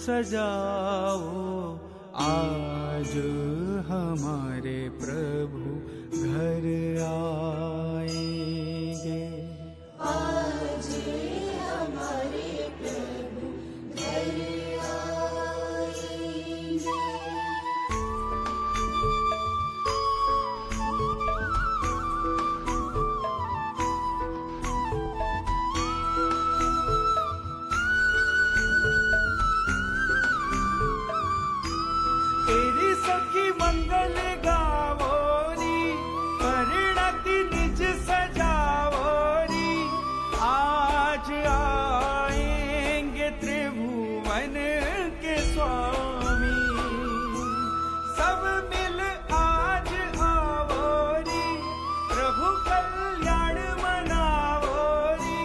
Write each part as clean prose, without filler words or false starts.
सजाओ, आज हमारे प्रभु घर आएंगे। आज हमारे प्रभु घर आएंगे। तेरी सखी मंगल गावोरी, परिणति निज सजावोरी, आज आएंगे त्रिभुवन के स्वामी। सब मिल आज आवोरी, प्रभु कल्याण मनावोरी,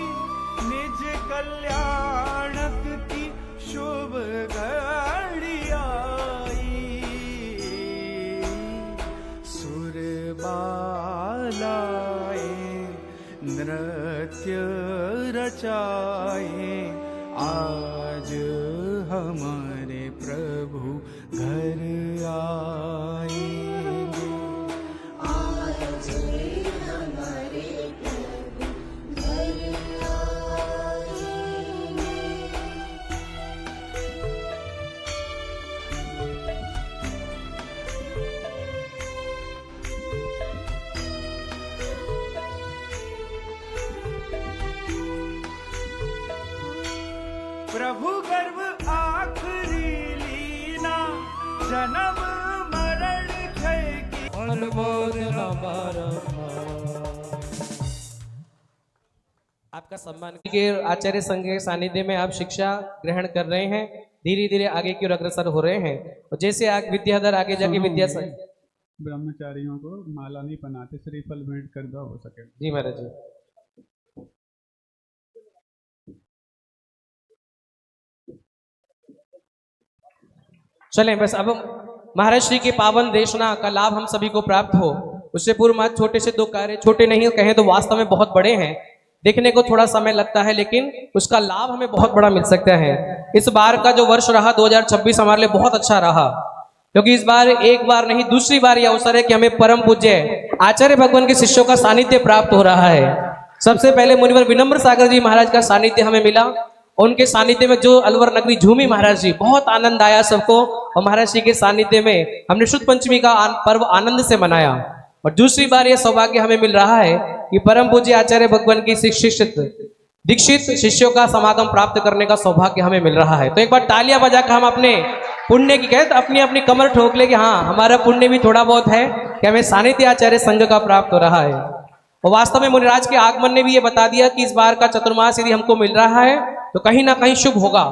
निज कल्याणक की शुभ घड़ी आई। सुर बालाए नृत्य रचाए, आज हमारे प्रभु घर आएंगे। आज हमारे प्रभु घर आएंगे। प्रभु गर्भ आखरी लीना, जन्म मरण क्षय की अनुमोदना आपका सम्मान के आचार्य संघ के सानिध्य में आप शिक्षा ग्रहण कर रहे हैं, धीरे धीरे आगे की ओर अग्रसर हो रहे हैं। और जैसे आगे विद्याधर आगे जाके विद्या ब्रह्मचारियों को माला नहीं पहनाते, श्रीफल भेंट कर दो हो सके। जी महाराज जी। चलें बस अब महाराज श्री के पावन देशना का लाभ हम सभी को प्राप्त हो, उससे पूर्व मात्र छोटे से दो कार्य, छोटे नहीं कहें तो वास्तव में बहुत बड़े हैं, देखने को थोड़ा समय लगता है लेकिन उसका लाभ हमें बहुत बड़ा मिल सकता है। इस बार का जो वर्ष रहा 2026 हमारे लिए बहुत अच्छा रहा, क्योंकि इस बार एक बार नहीं दूसरी बार यह अवसर है कि हमें परम पूज्य आचार्य भगवान के शिष्यों का सानिध्य प्राप्त हो रहा है। सबसे पहले मुनिवर विनम्र सागर जी महाराज का सानिध्य हमें मिला, उनके सानिध्य में जो अलवर नगरी झूमी महाराज जी, बहुत आनंद आया सबको। और महाराज जी के सानिध्य में हमने शुद्ध पंचमी का पर्व आनंद से मनाया। और दूसरी बार यह सौभाग्य हमें मिल रहा है कि परम पूज्य आचार्य भगवान की दीक्षित शिष्यों का समागम प्राप्त करने का सौभाग्य हमें मिल रहा है। तो एक बार तालियां बजाकर हम अपने पुण्य की कहते अपनी अपनी कमर ठोक ले कि हाँ हमारा पुण्य भी थोड़ा बहुत है कि हमें सानिध्य आचार्य संघ का प्राप्त हो रहा है। और वास्तव में मुनिराज के आगमन ने भी ये बता दिया कि इस बार का चतुर्मास यदि हमको मिल रहा है तो कहीं ना कहीं शुभ होगा।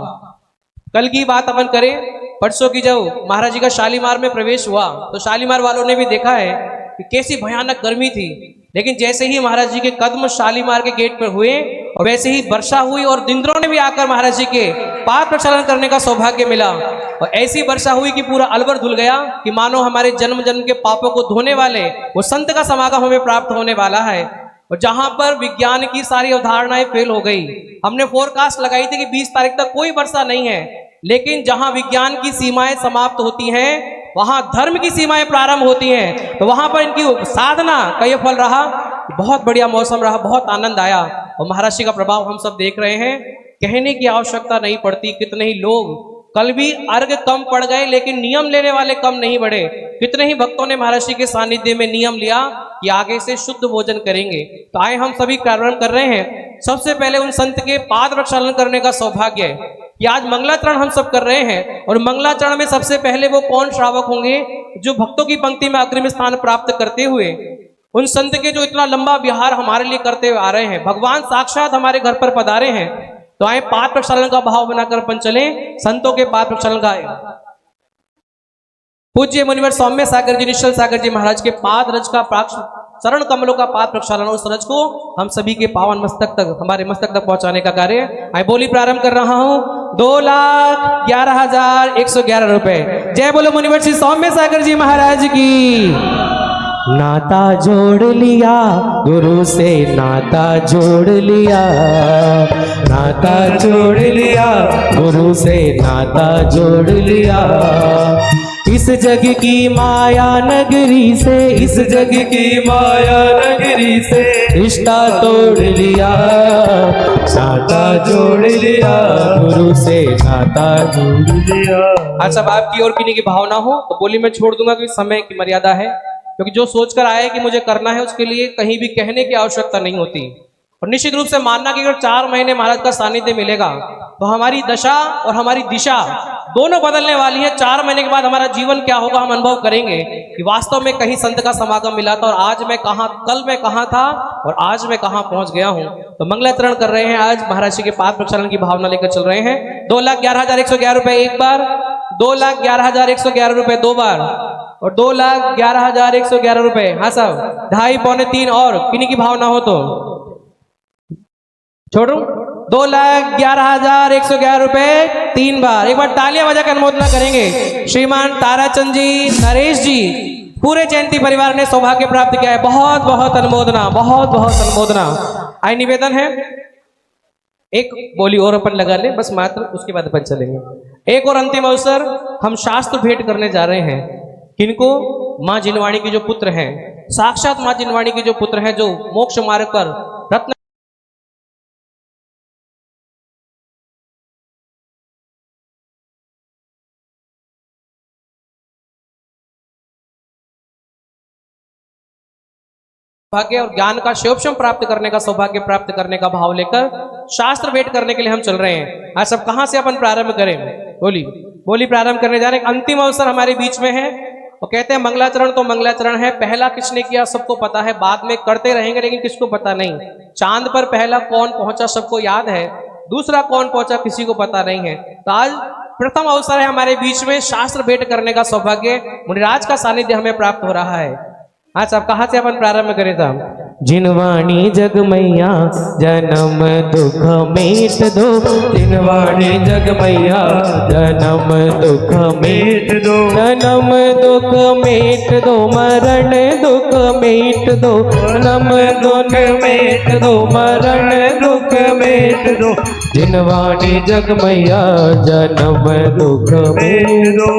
कल की बात अपन करें, परसों की जब महाराज जी का शालीमार में प्रवेश हुआ तो शालीमार वालों ने भी देखा है कि कैसी भयानक गर्मी थी, लेकिन जैसे ही महाराज जी के कदम शालीमार के गेट पर हुए और वैसे ही वर्षा हुई और इंद्रों ने भी आकर महाराज जी के पाद प्रक्षालन करने का सौभाग्य मिला। और ऐसी वर्षा हुई कि पूरा अलवर धुल गया कि मानो हमारे जन्म जन्म के पापों को धोने वाले वो संत का समागम हमें प्राप्त होने वाला है। और जहां पर विज्ञान की सारी अवधारणाएं फेल हो गई, हमने फोरकास्ट लगाई थी कि 20 तारीख तक कोई वर्षा नहीं है, लेकिन जहां विज्ञान की सीमाएं समाप्त होती हैं वहां धर्म की सीमाएं प्रारंभ होती हैं। तो वहां पर इनकी साधना का यह फल रहा, बहुत बढ़िया मौसम रहा, बहुत आनंद आया। और महाराज जी का प्रभाव हम सब देख रहे हैं, कहने की आवश्यकता नहीं पड़ती। कितने ही लोग कल भी अर्घ कम पड़ गए लेकिन नियम लेने वाले कम नहीं बढ़े। कितने ही भक्तों ने महाराज जी के सानिध्य में नियम लिया कि आगे से शुद्ध भोजन करेंगे। तो आए हम सभी प्रारंभ कर रहे हैं। सबसे पहले उन संत के पाद प्रक्षालन करने का सौभाग्य है कि आज मंगलाचरण हम सब कर रहे हैं। और मंगलाचरण में सबसे पहले वो कौन श्रावक होंगे जो भक्तों की पंक्ति में अग्रिम स्थान प्राप्त करते हुए उन संत के जो इतना लंबा विहार हमारे लिए करते हुए आ रहे हैं, भगवान साक्षात हमारे घर पर पधारे हैं। तो आए पाद प्रक्षालन का भाव बनाकर अपन चले, संतों के पाद प्रक्षालन गाए। पूज्य मुनिवर सौम्य सागर जी, निश्चल सागर जी महाराज के पाद रज का चरण कमलों का पाद प्रक्षालन, उस रज को हम सभी के पावन मस्तक तक, हमारे मस्तक तक पहुंचाने का कार्य आई बोली प्रारंभ कर रहा हूं। 2,11,111 रुपए। जय बोलो मुनिवर श्री सौम्य सागर जी महाराज की। नाता जोड़ लिया गुरु से, नाता जोड़ लिया नाता जोड़ लिया, गुरु से नाता जोड़ लिया। इस जग की माया नगरी से, इस जग की माया नगरी से रिश्ता तोड़ लिया, नाता जोड़ लिया, गुरु से नाता जोड़ लिया। अच्छा, अब आपकी और किन्हीं की भावना हो तो बोली मैं छोड़ दूंगा, क्योंकि समय की मर्यादा है। क्योंकि जो सोचकर आए कि मुझे करना है, उसके लिए कहीं भी कहने की आवश्यकता नहीं होती। और निश्चित रूप से मानना कि अगर 4 महीने महाराज का सानिध्य मिलेगा तो हमारी दशा और हमारी दिशा दोनों बदलने वाली है। 4 महीने के बाद हमारा जीवन क्या होगा हम अनुभव करेंगे कि वास्तव में कहीं संत का समागम मिला था, और आज मैं कहाँ, कल मैं कहाँ था और आज मैं कहाँ पहुंच गया हूँ। तो मंगलाचरण कर रहे हैं आज, महाराज जी के पाद प्रक्षालन की भावना लेकर चल रहे हैं। 2,11,111 रुपए एक बार, 2,11,111 रुपए 2 बार, और 2,11,111 रुपए, हाँ साहब 2.5 पौने 3, और किन्हीं की भावना हो तो छोड़ू। 2,11,111 रुपए 3 बार। एक बार तालियां बजाकर अनुमोदना करेंगे। श्रीमान ताराचंद जी, नरेश जी, पूरे जयंती परिवार ने सौभाग्य प्राप्त किया है। बहुत बहुत अनुमोदना, बहुत बहुत अनुमोदना। आई निवेदन है, एक बोली और अपन लगा ले बस मात्र, उसके बाद अपन चलेंगे। एक और अंतिम अवसर, हम शास्त्र भेंट करने जा रहे हैं। किनको? माँ जिनवाणी की जो पुत्र हैं, साक्षात माँ जिनवाणी के जो पुत्र हैं, जो मोक्ष मार्ग पर रत्न भाग्य और ज्ञान का शिवोपशम प्राप्त करने का सौभाग्य प्राप्त करने का भाव लेकर शास्त्र भेंट करने के लिए हम चल रहे हैं। आज सब कहां से अपन प्रारंभ करें? बोली प्रारंभ करने जा रहे हैं। अंतिम अवसर हमारे बीच में है, और कहते हैं मंगलाचरण तो मंगलाचरण है। पहला किसने किया सबको पता है, बाद में करते रहेंगे, लेकिन किसको पता नहीं। चांद पर पहला कौन पहुंचा सबको याद है, दूसरा कौन पहुंचा किसी को पता नहीं है। तो आज प्रथम अवसर है हमारे बीच में शास्त्र भेंट करने का सौभाग्य, मुनिराज का सानिध्य हमें प्राप्त हो रहा है। आज अब कहां से अपन प्रारंभ करें था? जिनवाणी जग मैया जन्म दुख मेट दो, जिनवाणी जग मैया जन्म दुख मेट दो, जन्म दुख मेट दो, मरण दुख मेट दो, जन्म दुख मेट दो, मरण दुख मेट दो, जिनवाणी जग मैया जन्म दुख मेट दो।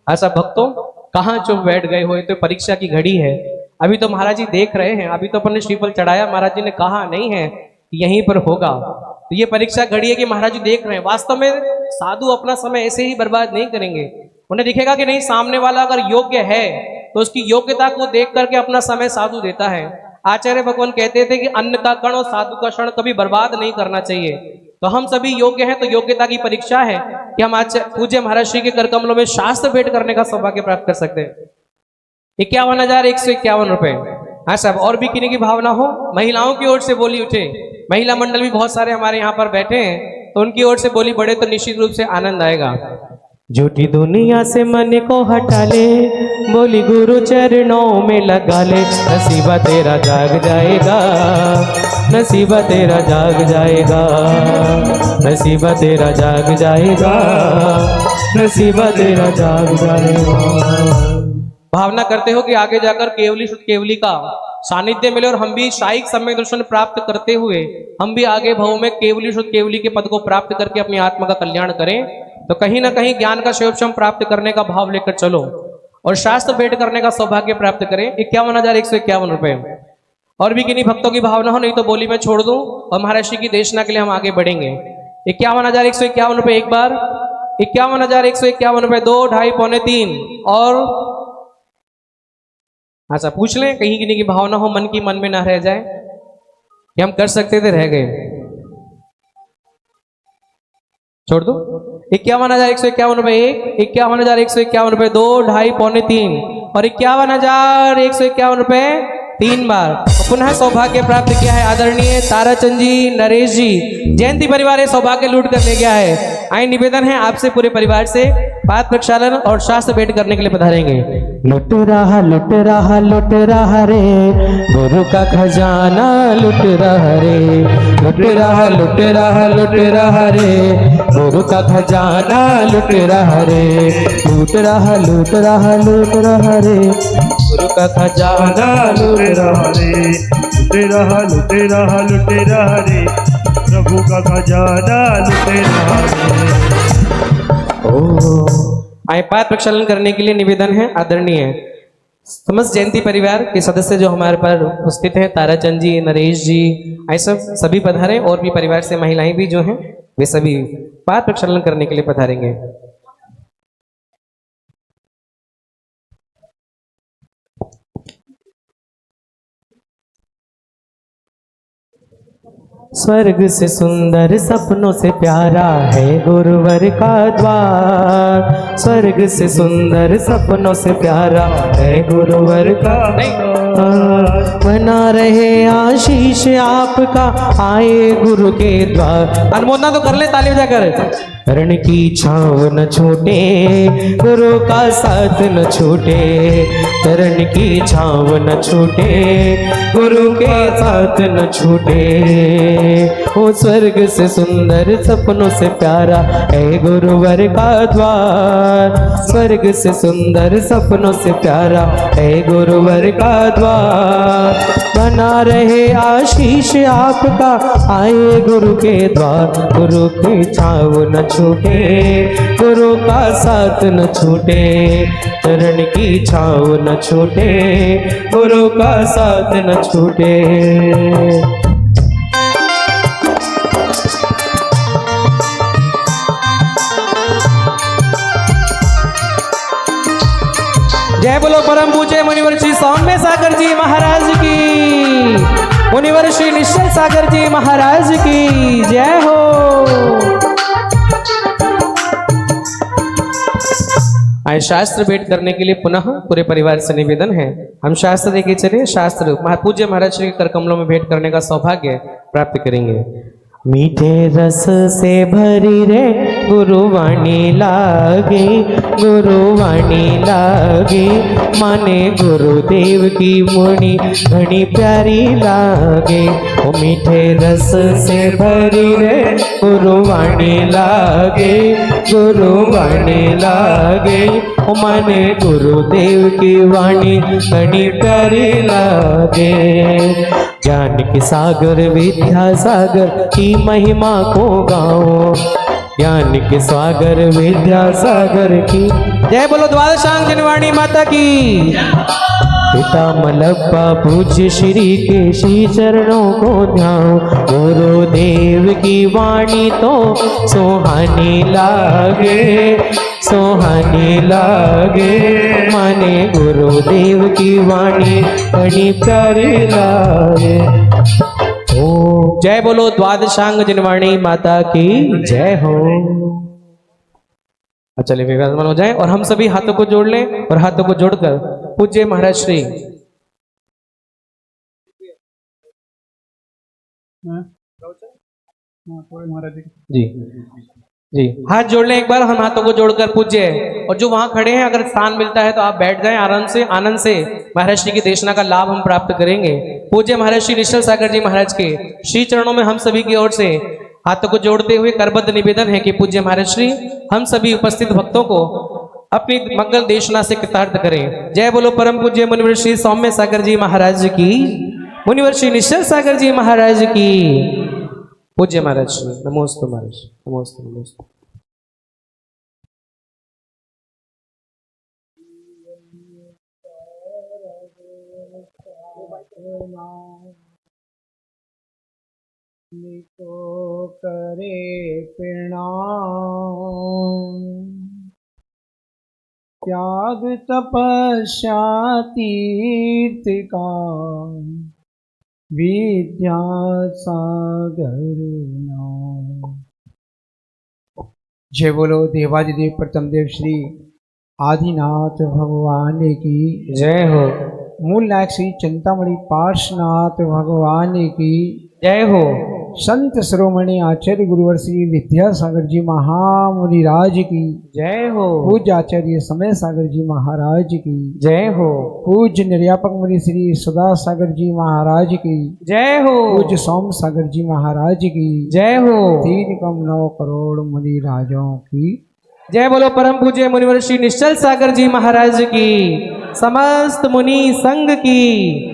ऐसा भक्तों कहाँ चुप बैठ गए हो? तो परीक्षा की घड़ी है, अभी तो महाराज जी देख रहे हैं, अभी तो अपन ने श्रीफल चढ़ाया, महाराज जी ने कहा नहीं है यहीं पर होगा। तो ये परीक्षा घड़ी है कि महाराज जी देख रहे हैं। वास्तव में साधु अपना समय ऐसे ही बर्बाद नहीं करेंगे। उन्हें दिखेगा कि नहीं सामने वाला अगर योग्य है तो उसकी योग्यता को देख करके अपना समय साधु देता है। आचार्य भगवान कहते थे कि अन्न का कण और साधु का क्षण कभी बर्बाद नहीं करना चाहिए। तो हम सभी योग्य हैं, तो योग्यता की परीक्षा है कि हम आज पूज्य महाराज श्री के कर कमलों में शास्त्र भेंट करने का सौभाग्य प्राप्त कर सकते हैं। 51,151 रुपए। हाँ साहब, और भी किन्हीं की भावना हो? महिलाओं की ओर से बोली उठे, महिला मंडल भी बहुत सारे हमारे यहाँ पर बैठे हैं, तो उनकी ओर से बोली बढ़े तो निश्चित रूप से आनंद आएगा। झूठी दुनिया से मन को हटा ले, बोली गुरु चरणों में लगा ले, नसीबा तेरा जाग जाएगा, नसीबा तेरा जाग जाएगा, नसीबा तेरा जाग जाएगा, नसीबा तेरा जाग जाएगा। भावना करते हो कि आगे जाकर केवली शुद्ध केवली का सानिध्य मिले और हम भी शायिक सम्यक दर्शन प्राप्त करते हुए हम भी आगे भव में केवली शुद्ध केवली के पद को प्राप्त करके अपनी आत्मा का कल्याण करें। तो कहीं ना कहीं ज्ञान का शिवोपशम प्राप्त करने का भाव लेकर चलो और शास्त्र भेंट करने का सौभाग्य प्राप्त करें। 51,151 रुपए। और भी किन्हीं भक्तों की भावना हो, नहीं तो बोली मैं छोड़ दूं और महाराज श्री की देशना के लिए हम आगे बढ़ेंगे। 51,151 रुपए एक बार, 51,151 रुपए 2, 2.5 पौने 3, और अच्छा पूछ लें कहीं किन्हीं की भावना हो, मन की मन में ना रह जाए कि हम कर सकते थे रह गए, छोड़ दो। 51,151 रुपए 1, 51,151 रुपए 2, 2.5 पौने 3, और 51,151 रुपए 3 बार। पुनः सौभाग्य प्राप्त किया है आदरणीय ताराचंद जी, नरेश जी, जयंती परिवार ये सौभाग्य लूट कर ले गया है। आई निवेदन है आपसे पूरे परिवार से पाद प्रक्षालन और शास्त्र भेंट करने के लिए पधारेंगे। लुट रहा रे गुरु का खजाना, लुट रहा रे, लुट रहा रे गुरु का खजाना, लुट रहा रे, लूट रहा रे गुरु का खजाना, लूट रहा रे, लुट रहा रे प्रभु का खजाना लुटेरा है। आए पाद प्रक्षालन करने के लिए निवेदन है आदरणीय समस्त जयंती परिवार के सदस्य जो हमारे पर उपस्थित हैं, ताराचंद जी, नरेश जी, ऐसे सभी पधारे और भी परिवार से महिलाएं भी जो हैं वे सभी पाद प्रक्षालन करने के लिए पधारेंगे। स्वर्ग से सुंदर सपनों से प्यारा है गुरुवर का द्वार, स्वर्ग से सुंदर सपनों से प्यारा है गुरुवर का द्वार। बना रहे आशीष आपका आए गुरु के द्वार। अनुमोदना तो कर ले, ताली बजाकर। रण की छाव न छूटे, गुरु का साथ न छूटे, रण की छाव न छूटे, गुरु के साथ न छूटे। वो स्वर्ग से सुंदर सपनों से प्यारा है गुरुवर का द्वार, स्वर्ग से सुंदर सपनों से प्यारा है गुरुवर का द्वार। बना रहे आशीष आपका आए गुरु के द्वार, गुरु की छाव न छूटे, गुरु का साथ न छूटे, चरण की छाव न छूटे, गुरु का साथ न छूटे। जय बोलो परम पूज्य मुनिवर श्री सौम्य सागर जी महाराज की, मुनिवर श्री निश्चल सागर जी महाराज की जय हो। आए शास्त्र भेंट करने के लिए पुनः पूरे परिवार से निवेदन है, हम शास्त्र देखे चले, शास्त्र पूज्य महाराज श्री के कर कमलों में भेंट करने का सौभाग्य प्राप्त करेंगे। मीठे रस से भरी रे गुरुवाणी लागे, गुरुवाणी लागे, माने गुरुदेव की मुनि घनी प्यारी लागे। ओ मीठे रस से भरी रे गुरुवाणी लागे, गुरुवाणी लागे, ओ माने गुरुदेव की वाणी घनी प्यारी लागे। ज्ञान के सागर विद्या सागर की महिमा को गाओ, ज्ञान के सागर विद्या सागर की जय बोलो। द्वादशांग जनवाणी माता की। पिता मलब्बा पूज्य श्री के श्री चरणों को ध्याओ, गुरुदेव की वाणी तो सुहानी लागे, सुहानी लागे, माने गुरुदेव की वाणी बड़ी प्यारी लागे। ओ जय बोलो द्वादशांग जनवाणी माता की जय हो। अब चलिए विराजमान हो जाए और हम सभी हाथों को जोड़ लें और हाथों को जोड़कर पूज्य महाराज श्री महाराज जी जी हाथ जोड़ लें एक बार, हम हाथों को जोड़कर पूज्य और जो वहां खड़े हैं अगर स्थान मिलता है तो आप बैठ जाएं आराम से, आनंद से महाराज श्री की देशना का लाभ हम प्राप्त करेंगे। पूज्य महाराज श्री निश्चल सागर जी महाराज के श्री चरणों में हम सभी की ओर से हाथों को जोड़ते हुए करबद्ध निवेदन है कि पूज्य महाराज श्री हम सभी उपस्थित भक्तों को अपनी मंगल देशना से कृतार्थ करें। जय बोलो परम पूज्य मुनिवर श्री सौम्य सागर जी महाराज की, मुनिवर श्री निश्चल सागर जी महाराज की। पूज्य महाराज श्री नमोस्तु महाराज, नमोस्तु नमोस्तु। तो करे प्रणाम, त्याग तपस्या तीर्थ का विद्या सागर नाम। जय बोलो देवादिदेव प्रथम देव श्री आदिनाथ भगवान की जय हो। मूल नायक श्री चिंतामणि पार्श्वनाथ भगवान की जय हो। संत शिरोमणि आचार्य गुरुवर श्री विद्यासागर जी महामुनिराज की जय हो। पूज्य आचार्य समय सागर जी महाराज की जय हो। पूज्य निर्यापक मुनि श्री सदा सागर जी महाराज की जय हो। पूज्य सोम सागर जी महाराज की जय हो। 3,9 करोड़ मुनि राजों की जय बोलो परम पूज्य मुनिवर श्री निश्चल सागर जी महाराज की, समस्त मुनि संघ की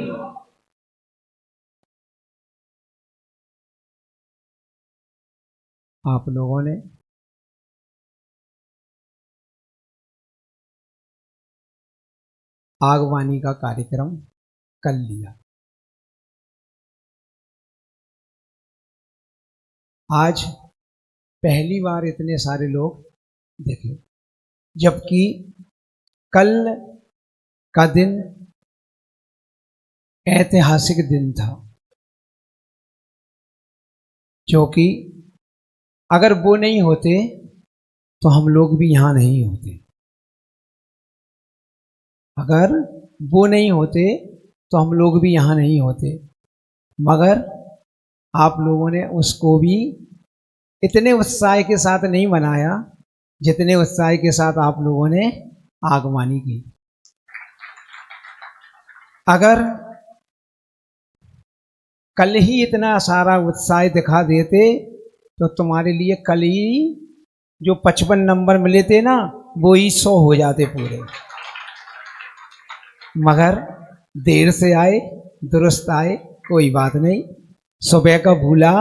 आप लोगों ने आगवानी का कार्यक्रम कर लिया। आज पहली बार इतने सारे लोग देखे, जबकि कल का दिन ऐतिहासिक दिन था, क्योंकि अगर वो नहीं होते तो हम लोग भी यहाँ नहीं होते। अगर वो नहीं होते तो हम लोग भी यहाँ नहीं होते, मगर आप लोगों ने उसको भी इतने उत्साह के साथ नहीं मनाया जितने उत्साह के साथ आप लोगों ने आगवानी की। अगर कल ही इतना सारा उत्साह दिखा देते तो तुम्हारे लिए कल ही जो 55 नंबर मिले थे ना, वो ही 100 हो जाते पूरे। मगर देर से आए, दुरुस्त आए, कोई बात नहीं। सुबह का भूला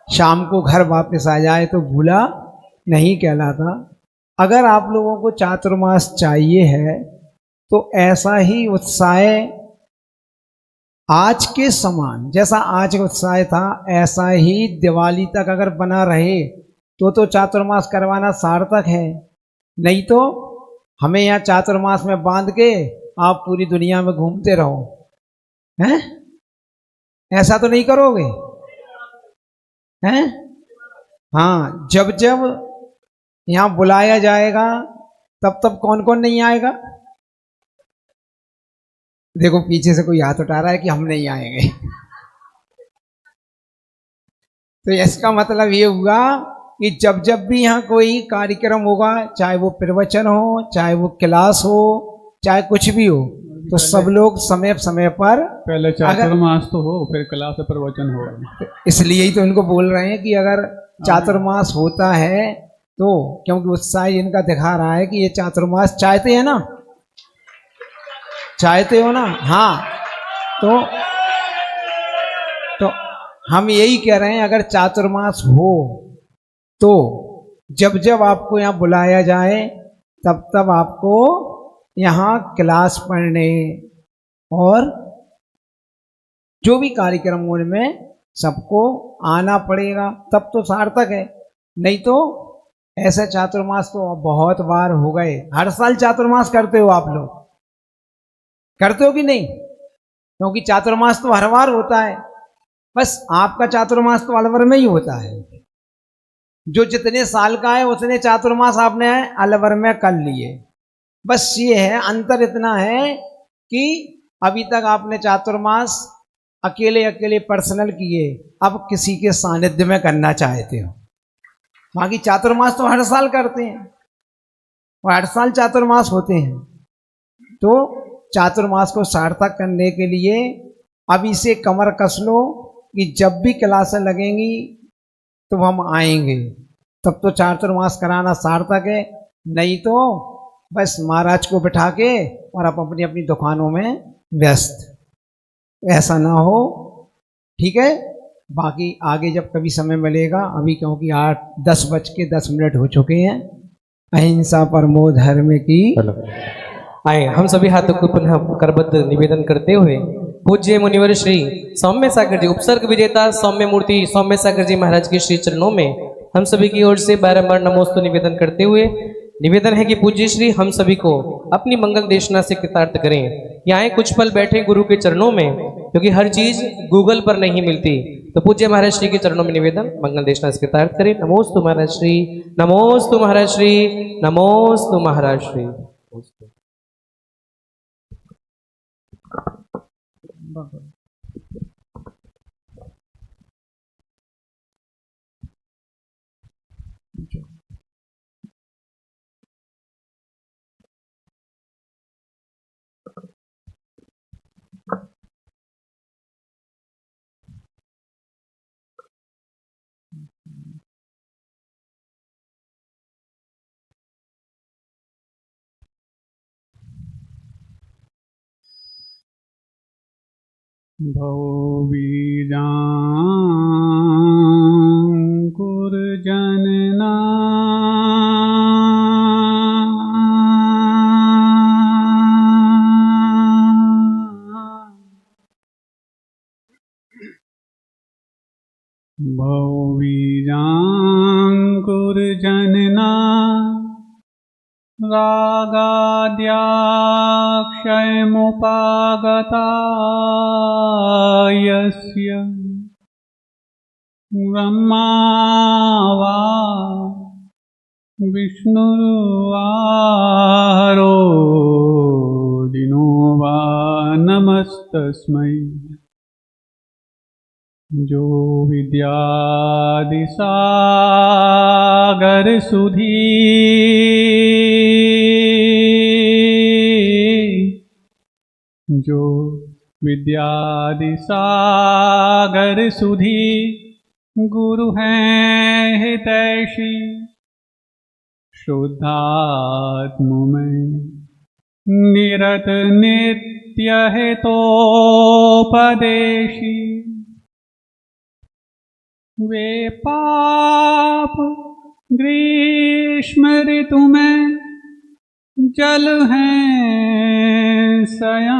शाम को घर वापस आ जाए तो भूला नहीं कहलाता। अगर आप लोगों को चातुर्मास चाहिए है तो ऐसा ही उत्साह आज के समान, जैसा आज उत्साह था ऐसा ही दिवाली तक अगर बना रहे तो चातुर्मास करवाना सार्थक है। नहीं तो हमें यहाँ चातुर्मास में बांध के आप पूरी दुनिया में घूमते रहो, हैं? ऐसा तो नहीं करोगे, हैं? हाँ, जब जब यहाँ बुलाया जाएगा तब तब कौन कौन नहीं आएगा? देखो पीछे से कोई हाथ उठा रहा है कि हम नहीं आएंगे। तो इसका मतलब ये हुआ कि जब जब भी यहाँ कोई कार्यक्रम होगा, चाहे वो प्रवचन हो, चाहे वो क्लास हो, चाहे कुछ भी हो, तो सब लोग समय समय पर, पहले चातुर्मास तो हो फिर क्लास प्रवचन हो। इसलिए ही तो इनको बोल रहे हैं कि अगर चातुर्मास होता है तो, क्योंकि उत्साह इनका दिखा रहा है कि ये चातुर्मास चाहते हैं ना, चाहते हो ना? हाँ, तो हम यही कह रहे हैं अगर चातुर्मास हो तो जब जब आपको यहाँ बुलाया जाए तब तब आपको यहाँ क्लास पढ़ने और जो भी कार्यक्रम हो उनमें सबको आना पड़ेगा, तब तो सार्थक है। नहीं तो ऐसे चातुर्मास तो बहुत बार हो गए। हर साल चातुर्मास करते हो आप लोग, करते हो कि नहीं? क्योंकि चातुर्मास तो हर बार होता है, बस आपका चातुर्मास तो अलवर में ही होता है। जो जितने साल का है उतने चातुर्मास आपने अलवर में कर लिए। बस ये है, अंतर इतना है कि अभी तक आपने चातुर्मास अकेले अकेले पर्सनल किए, अब किसी के सानिध्य में करना चाहते हो। बाकी चातुर्मास तो हर साल करते हैं और हर साल चातुर्मास होते हैं। तो चातुर्मास को सार्थक करने के लिए अभी से कमर कस लो कि जब भी क्लासें लगेंगी तो हम आएंगे, तब तो चातुर्मास कराना सार्थक है। नहीं तो बस महाराज को बिठा के और आप अपनी अपनी दुकानों में व्यस्त, ऐसा ना हो, ठीक है? बाकी आगे जब कभी समय मिलेगा, अभी क्योंकि 8:10 हो चुके हैं। अहिंसा परमो धर्म की। आए हम सभी हाथों को पुनः करबद्ध निवेदन करते हुए पूज्य मुनिवर श्री सौम्य सागर जी, उपसर्ग विजेता सौम्य मूर्ति सौम्य सागर जी महाराज के श्री चरणों में हम सभी की ओर से बारंबार नमोस्तु निवेदन करते हुए निवेदन है कि पूज्य श्री हम सभी को अपनी मंगल देशना से कृतार्थ करें। यहाँ कुछ पल बैठे गुरु के चरणों में, क्योंकि हर चीज गूगल पर नहीं मिलती। तो पूज्य महाराज श्री के चरणों में निवेदन, मंगल देशना से कृतार्थ करें। नमोस्तु महाराज श्री, नमोस्तु महाराज श्री, नमोस्तु महाराज श्री। भवबीजां कुर्जन भौबीजाङ्कुरजनना रागाद्याक्षयमुपागता यस्य ब्रह्मा वा विष्णुर्वारो वा नमस्तस्मै। जो विद्यादिसागर सुधी जो विद्यादिसागर सुधी गुरु हैं हितैषी शुद्धात्म में निरत नित्य हितोपदेशी। वे पाप ग्रीष्म ऋतु में जल हैं सयाने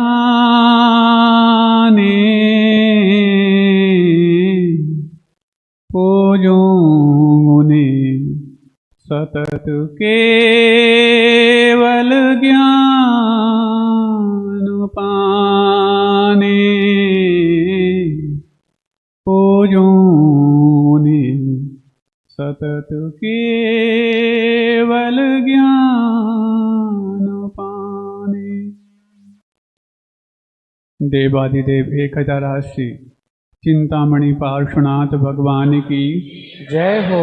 पूजो उन्हें सतत केवल ज्ञान पाने पूजो उन्हें सतत केवल ज्ञान पाने। देवादिदेव 1008 चिंतामणि पार्श्वनाथ भगवान की जय हो।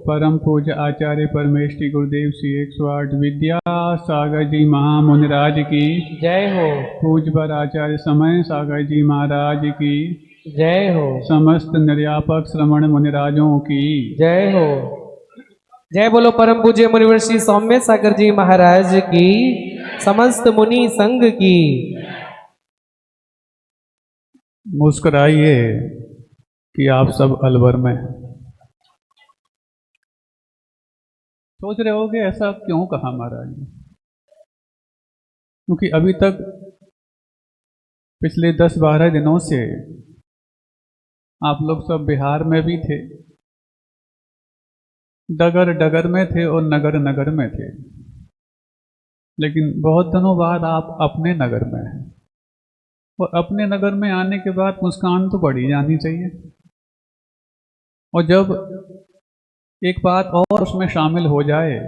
परम पूज्य आचार्य परमेष्ठी गुरुदेव श्री 108 विद्यासागर जी महामुनिराज की जय हो। पूज्यवर आचार्य समय सागर जी महाराज की जय हो। समस्त निर्यापक श्रवण मुनिराजों की जय हो। जय बोलो परम पूज्य मुनिवर श्री सौम्य सागर जी महाराज की, समस्त मुनि संघ की। मुस्कुराइए कि आप सब अलवर में। सोच रहे होगे ऐसा क्यों कहा महाराज ने, क्योंकि अभी तक पिछले 10-12 दिनों से आप लोग सब बिहार में भी थे, डगर डगर में थे और नगर नगर में थे, लेकिन बहुत दिनों बाद आप अपने नगर में हैं। और अपने नगर में आने के बाद मुस्कान तो बढ़ी जानी चाहिए। और जब एक बात और उसमें शामिल हो जाए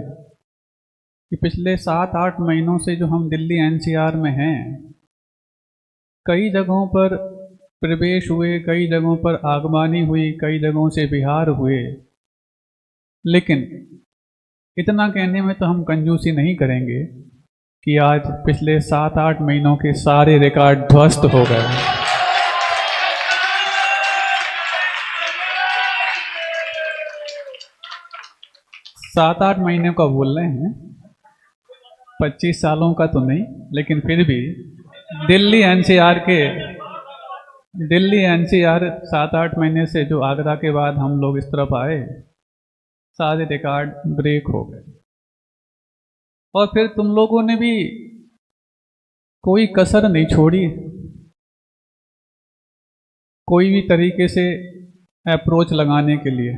कि पिछले 7-8 महीनों से जो हम दिल्ली एनसीआर में हैं, कई जगहों पर प्रवेश हुए, कई जगहों पर आगमानी हुई, कई जगहों से विहार हुए, लेकिन इतना कहने में तो हम कंजूसी नहीं करेंगे कि आज पिछले 7-8 महीनों के सारे रिकॉर्ड ध्वस्त हो गए। सात आठ महीने का बोल रहे हैं, 25 सालों का तो नहीं, लेकिन फिर भी दिल्ली एनसीआर 7-8 महीने से जो आगरा के बाद हम लोग इस तरफ आए, सारे रिकॉर्ड ब्रेक हो गए। और फिर तुम लोगों ने भी कोई कसर नहीं छोड़ी, कोई भी तरीके से अप्रोच लगाने के लिए।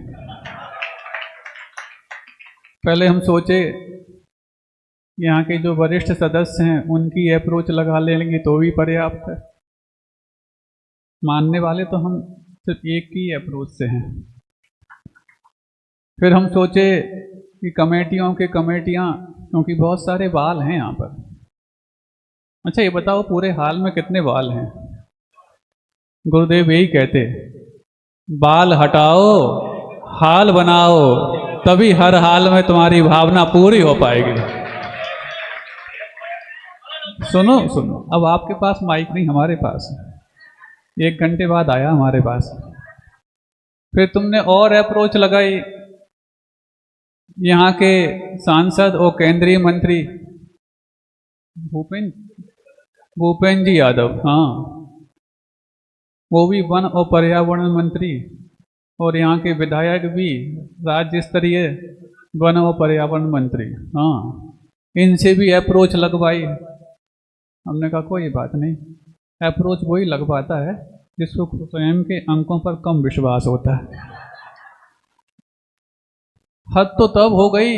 पहले हम सोचे यहाँ के जो वरिष्ठ सदस्य हैं उनकी अप्रोच लगा लेंगे तो भी पर्याप्त है, मानने वाले तो हम सिर्फ एक ही अप्रोच से हैं। फिर हम सोचे कि कमेटियाँ, क्योंकि बहुत सारे बाल हैं यहाँ पर। अच्छा ये बताओ पूरे हाल में कितने बाल हैं? गुरुदेव यही कहते, बाल हटाओ हाल बनाओ, तभी हर हाल में तुम्हारी भावना पूरी हो पाएगी। सुनो सुनो, अब आपके पास माइक नहीं, हमारे पास 1 घंटे बाद आया हमारे पास। फिर तुमने और अप्रोच लगाई, यहाँ के सांसद और केंद्रीय मंत्री भूपेंद्र जी यादव, हाँ वो भी वन और पर्यावरण मंत्री, और यहाँ के विधायक भी राज्य स्तरीय वन और पर्यावरण मंत्री, हाँ इनसे भी अप्रोच लगवाई। हमने कहा कोई बात नहीं, अप्रोच वही लगवाता है जिसको स्वयं के अंकों पर कम विश्वास होता है। हद तो तब हो गई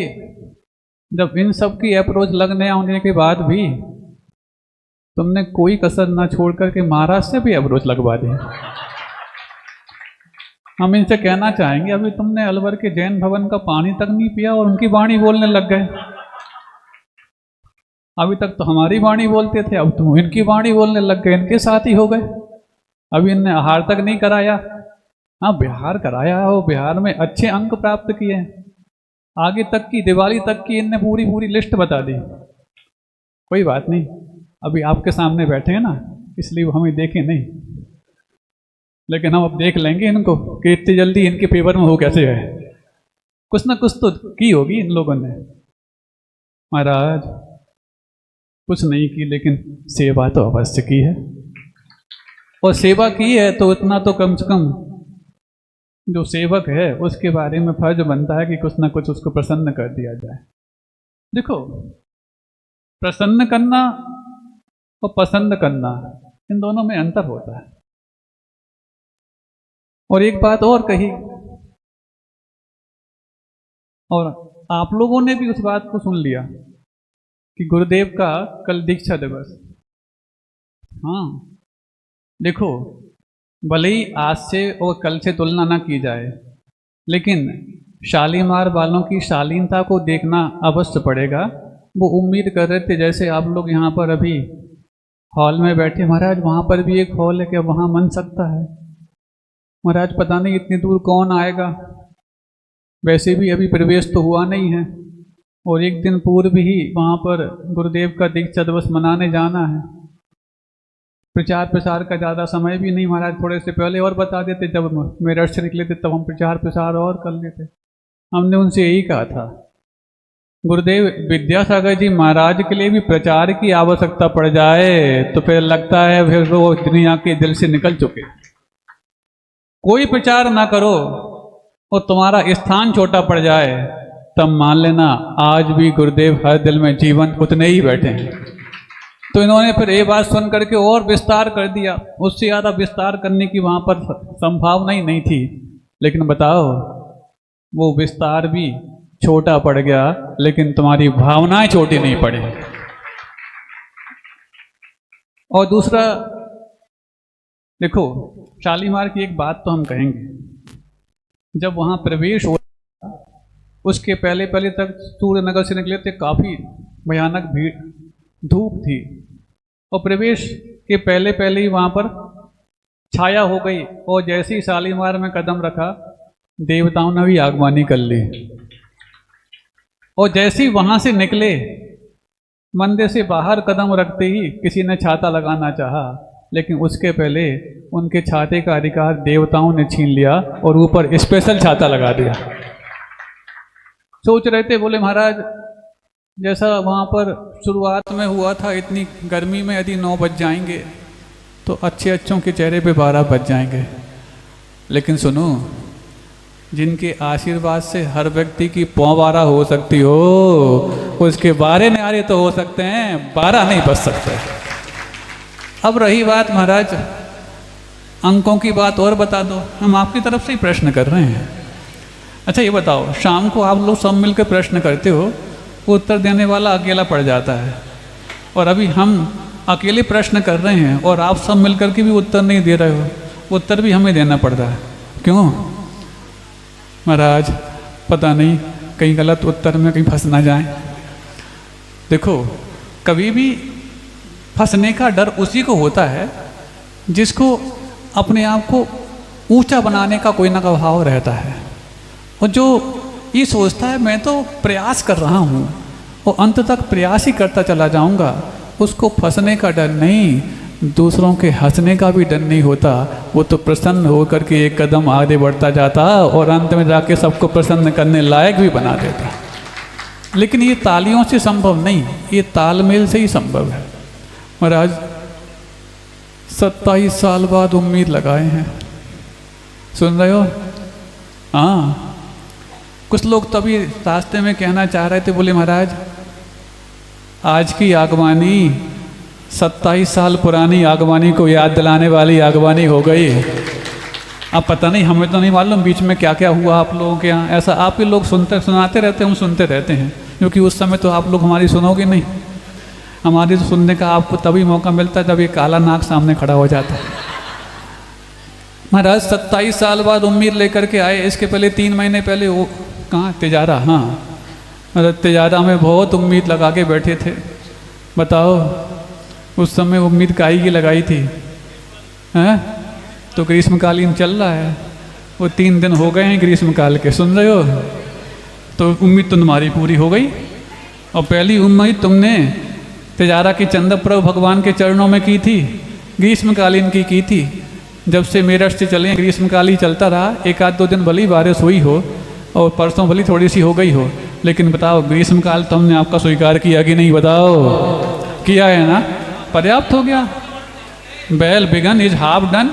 जब इन सब की अप्रोच लगने आने के बाद भी तुमने कोई कसर ना छोड़ करके महाराज से भी अप्रोच लगवा दी। हम इनसे कहना चाहेंगे, अभी तुमने अलवर के जैन भवन का पानी तक नहीं पिया और उनकी वाणी बोलने लग गए। अभी तक तो हमारी वाणी बोलते थे, अब तुम इनकी वाणी बोलने लग गए, इनके साथ ही हो गए। अभी इनने आहार तक नहीं कराया, हाँ बिहार कराया हो, बिहार में अच्छे अंक प्राप्त किए, आगे तक की दिवाली तक की इनने पूरी पूरी लिस्ट बता दी। कोई बात नहीं, अभी आपके सामने बैठे हैं ना, इसलिए वो हमें देखें नहीं, लेकिन हम अब देख लेंगे इनको कि इतनी जल्दी इनके पेपर में हो कैसे है। कुछ ना कुछ तो की होगी इन लोगों ने। महाराज कुछ नहीं की, लेकिन सेवा तो अवश्य की है, और सेवा की है तो इतना तो कम से कम जो सेवक है उसके बारे में फर्ज बनता है कि कुछ ना कुछ उसको प्रसन्न कर दिया जाए। देखो, प्रसन्न करना और पसंद करना, इन दोनों में अंतर होता है। और एक बात और कही, और आप लोगों ने भी उस बात को सुन लिया कि गुरुदेव का कल दीक्षा दिवस। हाँ देखो, भले ही आज से और कल से तुलना ना की जाए, लेकिन शालीमार वालों की शालीनता को देखना अवश्य पड़ेगा। वो उम्मीद कर रहे थे, जैसे आप लोग यहाँ पर अभी हॉल में बैठे, महाराज वहाँ पर भी एक हॉल है, क्या वहाँ बन सकता है? महाराज पता नहीं इतनी दूर कौन आएगा, वैसे भी अभी प्रवेश तो हुआ नहीं है, और एक दिन पूर्व ही वहाँ पर गुरुदेव का दीक्षा दिवस मनाने जाना है। प्रचार प्रसार का ज़्यादा समय भी नहीं, महाराज थोड़े से पहले और बता देते, जब मेरे अर्श निकले थे तब हम प्रचार प्रसार और कर लेते। हमने उनसे यही कहा था, गुरुदेव विद्यासागर जी महाराज के लिए भी प्रचार की आवश्यकता पड़ जाए तो फिर लगता है फिर वो दुनिया के दिल से निकल चुके। कोई प्रचार ना करो और तुम्हारा स्थान छोटा पड़ जाए, तब मान लेना आज भी गुरुदेव हर दिल में जीवन उतने ही बैठे हैं। तो इन्होंने फिर ये बात सुन करके और विस्तार कर दिया, उससे ज़्यादा विस्तार करने की वहाँ पर संभावना ही नहीं थी। लेकिन बताओ, वो विस्तार भी छोटा पड़ गया, लेकिन तुम्हारी भावनाएं छोटी नहीं पड़ी। और दूसरा देखो, शालीमार की एक बात तो हम कहेंगे, जब वहाँ प्रवेश हो उसके पहले पहले तक सूर्यनगर से निकले थे, काफ़ी भयानक भीड़ धूप थी, और प्रवेश के पहले पहले ही वहाँ पर छाया हो गई, और जैसे ही शालीमार में कदम रखा देवताओं ने भी आगवानी कर ली। और जैसे ही वहाँ से निकले, मंदिर से बाहर कदम रखते ही किसी ने छाता लगाना चाहा, लेकिन उसके पहले उनके छाते का अधिकार देवताओं ने छीन लिया और ऊपर स्पेशल छाता लगा दिया। सोच रहे थे, बोले महाराज जैसा वहाँ पर शुरुआत में हुआ था, इतनी गर्मी में यदि 9 बज जाएंगे तो अच्छे अच्छों के चेहरे पे 12 बज जाएंगे। लेकिन सुनो, जिनके आशीर्वाद से हर व्यक्ति की पौ 12 हो सकती हो, उसके 12 न्यारे तो हो सकते हैं, 12 नहीं बच सकते। अब रही बात महाराज अंकों की बात, और बता दो, हम आपकी तरफ से ही प्रश्न कर रहे हैं। अच्छा ये बताओ, शाम को आप लोग सब मिलकर प्रश्न करते हो, उत्तर देने वाला अकेला पड़ जाता है, और अभी हम अकेले प्रश्न कर रहे हैं और आप सब मिलकर के भी उत्तर नहीं दे रहे हो, उत्तर भी हमें देना पड़ रहा है। क्यों महाराज? पता नहीं कहीं गलत उत्तर में कहीं फंस ना जाए। देखो, कभी भी फंसने का डर उसी को होता है जिसको अपने आप को ऊंचा बनाने का कोई ना कोई भाव रहता है, और जो ये सोचता है मैं तो प्रयास कर रहा हूँ और अंत तक प्रयास ही करता चला जाऊँगा, उसको फंसने का डर नहीं, दूसरों के हंसने का भी डर नहीं होता। वो तो प्रसन्न होकर के एक कदम आगे बढ़ता जाता और अंत में जाके सबको प्रसन्न करने लायक भी बना देता। लेकिन ये तालियों से संभव नहीं, ये तालमेल से ही संभव है। महाराज 27 साल बाद उम्मीद लगाए हैं, सुन रहे हो? हाँ, कुछ लोग तभी रास्ते में कहना चाह रहे थे, बोले महाराज आज की आगवानी 27 साल पुरानी आगवानी को याद दिलाने वाली आगवानी हो गई। अब पता नहीं, हमें तो नहीं मालूम बीच में क्या क्या हुआ आप लोगों के यहाँ। ऐसा आप ही लोग सुनाते रहते हैं, हम सुनते रहते हैं, क्योंकि उस समय तो आप लोग हमारी सुनोगे नहीं। हमारी तो सुनने का आपको तभी मौका मिलता है जब ये काला नाग सामने खड़ा हो जाता है। महाराज 27 साल बाद उम्मीद लेकर के आए। इसके पहले 3 महीने पहले वो कहाँ तिजारा, हाँ मतलब तिजारा में बहुत उम्मीद लगा के बैठे थे। बताओ उस समय उम्मीद काई की लगाई थी, हैं? तो ग्रीष्मकालीन चल रहा है, वो 3 दिन हो गए हैं ग्रीष्मकाल के, सुन रहे हो? तो उम्मीद तो तुम्हारी पूरी हो गई। और पहली उम्मीद तुमने तिजारा की चंद्रप्रभु भगवान के चरणों में की थी, ग्रीष्मकालीन की थी। जब से मेरठ से चले ग्रीष्मकाल ही चलता रहा, 1-2 दिन भली बारिश हुई हो और परसों भली थोड़ी सी हो गई हो, लेकिन बताओ ग्रीष्मकाल तो हमने आपका स्वीकार किया कि नहीं? बताओ, किया है ना? पर्याप्त हो गया। Well begun is half done.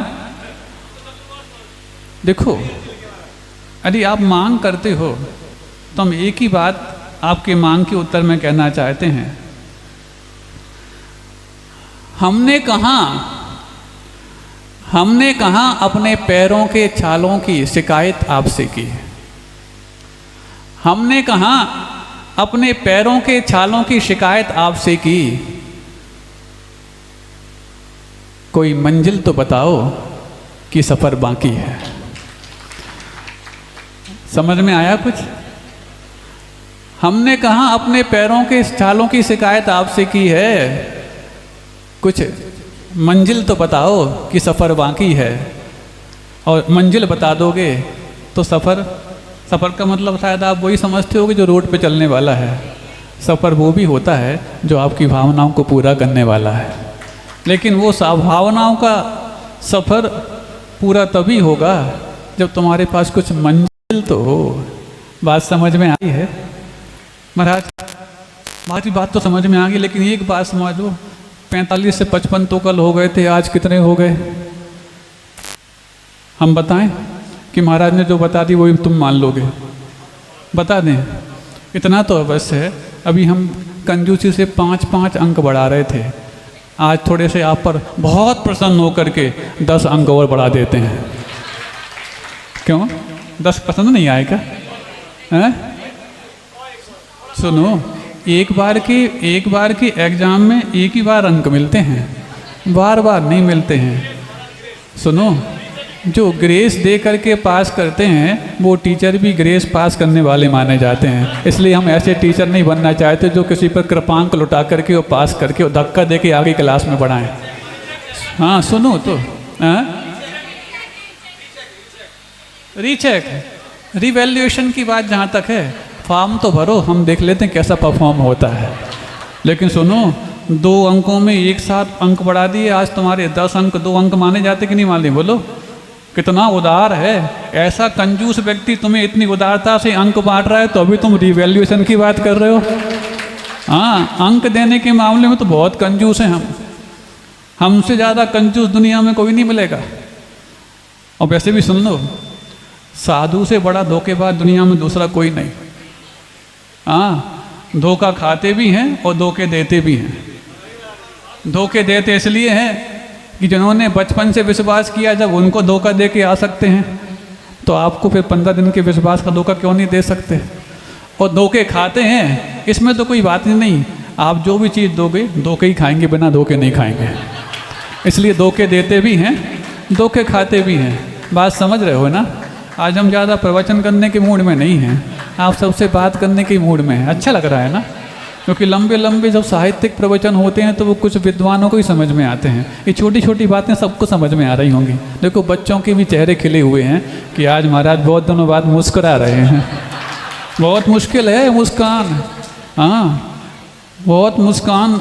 देखो, यदि आप मांग करते हो तो हम एक ही बात आपके मांग के उत्तर में कहना चाहते हैं। हमने कहाँ अपने पैरों के छालों की शिकायत आपसे की? हमने कहाँ अपने पैरों के छालों की शिकायत आपसे की? कोई मंजिल तो बताओ कि सफर बाकी है। समझ में आया कुछ? हमने कहाँ अपने पैरों के छालों की शिकायत आपसे की है? कुछ मंजिल तो बताओ कि सफ़र बाकी है। और मंजिल बता दोगे तो सफ़र का मतलब शायद आप वही समझते हो कि जो रोड पे चलने वाला है। सफ़र वो भी होता है जो आपकी भावनाओं को पूरा करने वाला है, लेकिन वो भावनाओं का सफ़र पूरा तभी होगा जब तुम्हारे पास कुछ मंजिल तो हो। बात समझ में आई है महाराज? हमारी बात तो समझ में आ गई, लेकिन एक बात समझ लो, 45 से 55 तो कल हो गए थे, आज कितने हो गए? हम बताएं कि महाराज ने जो बता दी वही तुम मान लोगे? बता दें, इतना तो अवश्य है। अभी हम कंजूसी से 5-5 अंक बढ़ा रहे थे, आज थोड़े से आप पर बहुत प्रसन्न होकर के 10 अंक और बढ़ा देते हैं। क्यों 10 पसंद नहीं आएगा? हैं? सुनो, एक बार की एग्जाम में एक ही बार अंक मिलते हैं, बार बार नहीं मिलते हैं। सुनो, जो ग्रेस दे करके पास करते हैं वो टीचर भी ग्रेस पास करने वाले माने जाते हैं। इसलिए हम ऐसे टीचर नहीं बनना चाहते जो किसी पर कृपांक लुटा करके और पास करके और धक्का दे के आगे क्लास में बढ़ाएं। हाँ सुनो तो, रीचेक रिवैल्यूएशन की बात जहाँ तक है, फॉर्म तो भरो, हम देख लेते हैं कैसा परफॉर्म होता है। लेकिन सुनो, 2 अंकों में एक साथ अंक बढ़ा दिए, आज तुम्हारे 10 अंक 2 अंक माने जाते कि नहीं माने? बोलो, कितना उदार है। ऐसा कंजूस व्यक्ति तुम्हें इतनी उदारता से अंक बांट रहा है तो अभी तुम रिवैल्यूएशन की बात कर रहे हो? हाँ, अंक देने के मामले में तो बहुत कंजूस हैं हम। हमसे ज़्यादा कंजूस दुनिया में कोई नहीं मिलेगा। और वैसे भी सुन लो, साधु से बड़ा धोखेबाज दुनिया में दूसरा कोई नहीं। हाँ, धोखा खाते भी हैं और धोखे देते भी हैं। धोखे देते इसलिए हैं कि जिन्होंने बचपन से विश्वास किया, जब उनको धोखा दे के आ सकते हैं तो आपको फिर 15 दिन के विश्वास का धोखा क्यों नहीं दे सकते? और धोखे खाते हैं, इसमें तो कोई बात ही नहीं। आप जो भी चीज़ दोगे धोखे ही खाएंगे, बिना धोखे नहीं खाएंगे। इसलिए धोखे देते भी हैं, धोखे खाते भी हैं। बात समझ रहे हो ना? आज हम ज़्यादा प्रवचन करने के मूड में नहीं हैं, आप सबसे बात करने के मूड में हैं। अच्छा लग रहा है ना? क्योंकि लंबे लंबे जब साहित्यिक प्रवचन होते हैं तो वो कुछ विद्वानों को ही समझ में आते हैं। ये छोटी छोटी बातें सबको समझ में आ रही होंगी। देखो, बच्चों के भी चेहरे खिले हुए हैं कि आज महाराज बहुत दिनों बाद मुस्कुरा रहे हैं। बहुत मुश्किल है मुस्कान, हाँ बहुत मुस्कान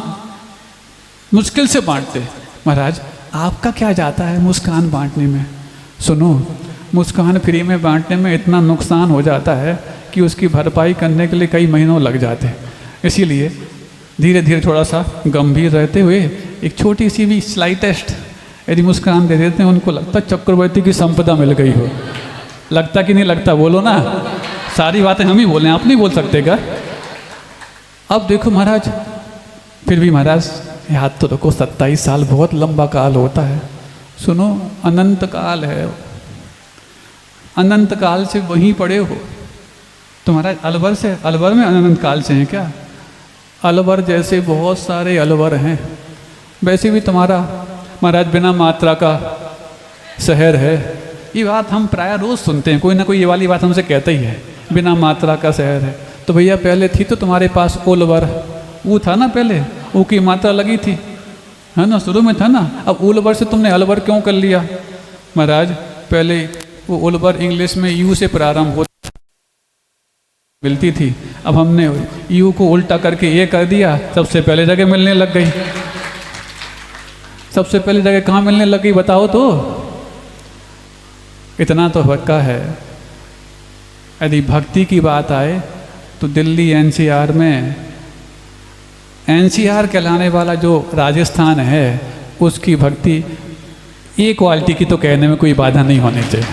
मुश्किल से बांटते। महाराज आपका क्या जाता है मुस्कान बांटने में? सुनो, मुस्कान फ्री में बांटने में इतना नुकसान हो जाता है कि उसकी भरपाई करने के लिए कई महीनों लग जाते हैं। इसीलिए धीरे धीरे थोड़ा सा गंभीर रहते हुए एक छोटी सी भी स्लाइटेस्ट यदि मुस्कान दे देते हैं, उनको लगता है चक्रवर्ती की संपदा मिल गई हो। लगता कि नहीं लगता? बोलो ना, सारी बातें हम ही बोले, आप नहीं बोल सकते क्या? अब देखो महाराज, फिर भी महाराज याद तो रखो, 27 साल बहुत लंबा काल होता है। सुनो, अनंत काल है। अनंत काल से वहीं पड़े हो। तुम्हारा अलवर से, अलवर में अनंत काल से हैं क्या? अलवर जैसे बहुत सारे अलवर हैं। वैसे भी तुम्हारा महाराज बिना मात्रा का शहर है। ये बात हम प्राय रोज़ सुनते हैं, कोई ना कोई ये वाली बात हमसे कहता ही है, बिना मात्रा का शहर है। तो भैया पहले थी तो तुम्हारे पास ओलवर, वो था ना पहले, वो की मात्रा लगी थी, है ना, शुरू में था ना। अब ओलवर से तुमने अलवर क्यों कर लिया? महाराज पहले वो ओलवर इंग्लिश में यू से प्रारंभ होता मिलती थी, अब हमने यू को उल्टा करके ए कर दिया, सबसे पहले जगह मिलने लग गई। सबसे पहले जगह कहाँ मिलने लग गई बताओ तो? इतना तो पक्का है। यदि भक्ति की बात आए तो दिल्ली एनसीआर में, एनसीआर कहलाने वाला जो राजस्थान है, उसकी भक्ति ए क्वालिटी की तो कहने में कोई बाधा नहीं होनी चाहिए।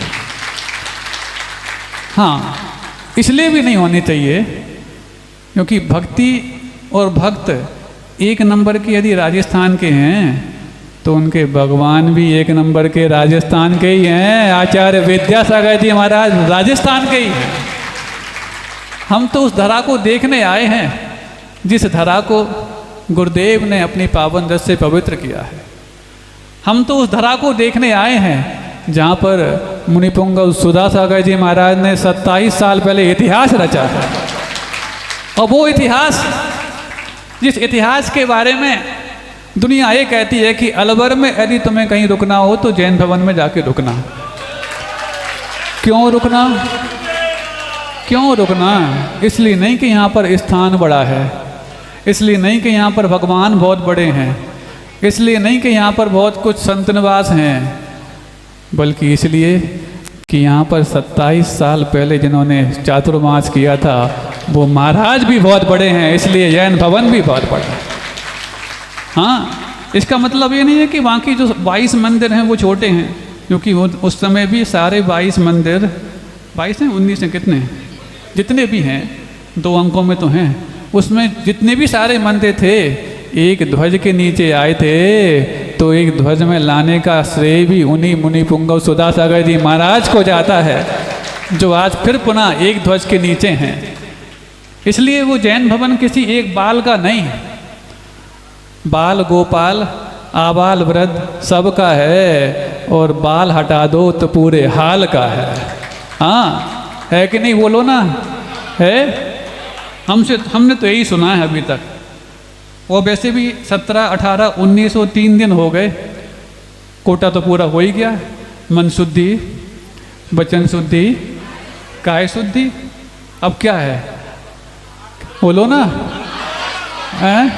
हाँ, इसलिए भी नहीं होनी चाहिए क्योंकि भक्ति और भक्त एक नंबर के यदि राजस्थान के हैं तो उनके भगवान भी एक नंबर के राजस्थान के ही हैं। आचार्य विद्यासागर जी महाराज राजस्थान के ही हैं। हम तो उस धरा को देखने आए हैं जिस धरा को गुरुदेव ने अपनी पावन रस से पवित्र किया है। हम तो उस धरा को देखने आए हैं जहाँ पर मुनिपुंगव सुधासागर जी महाराज ने 27 साल पहले इतिहास रचा है। और वो इतिहास, जिस इतिहास के बारे में दुनिया ये कहती है कि अलवर में यदि तुम्हें कहीं रुकना हो तो जैन भवन में जाके रुकना। क्यों रुकना? क्यों रुकना? इसलिए नहीं कि यहाँ पर स्थान बड़ा है, इसलिए नहीं कि यहाँ पर भगवान बहुत बड़े हैं, इसलिए नहीं कि यहाँ पर बहुत कुछ संत निवास हैं, बल्कि इसलिए कि यहाँ पर 27 साल पहले जिन्होंने चातुर्मास किया था वो महाराज भी बहुत बड़े हैं, इसलिए जैन भवन भी बहुत बड़ा है। हाँ, इसका मतलब ये नहीं है कि बाकी जो 22 मंदिर हैं वो छोटे हैं, क्योंकि वो उस समय भी सारे 22 मंदिर, 22 हैं 19 हैं, कितने जितने भी हैं 2 अंकों में तो हैं, उसमें जितने भी सारे मंदिर थे एक ध्वज के नीचे आए थे। तो एक ध्वज में लाने का श्रेय भी उन्हीं मुनिपुंगव सुधासागर जी महाराज को जाता है जो आज फिर पुनः एक ध्वज के नीचे हैं। इसलिए वो जैन भवन किसी एक बाल का नहीं है, बाल गोपाल आबाल वृद्ध सबका है, और बाल हटा दो तो पूरे हाल का है। हाँ, है कि नहीं? बोलो ना, है? हमने तो यही सुना है अभी तक। वो वैसे भी 17, 18, 19 और 3 दिन हो गए, कोटा तो पूरा हो ही गया। मन शुद्धि, वचन शुद्धि, काय शुद्धि, अब क्या है? बोलो ना, हैं?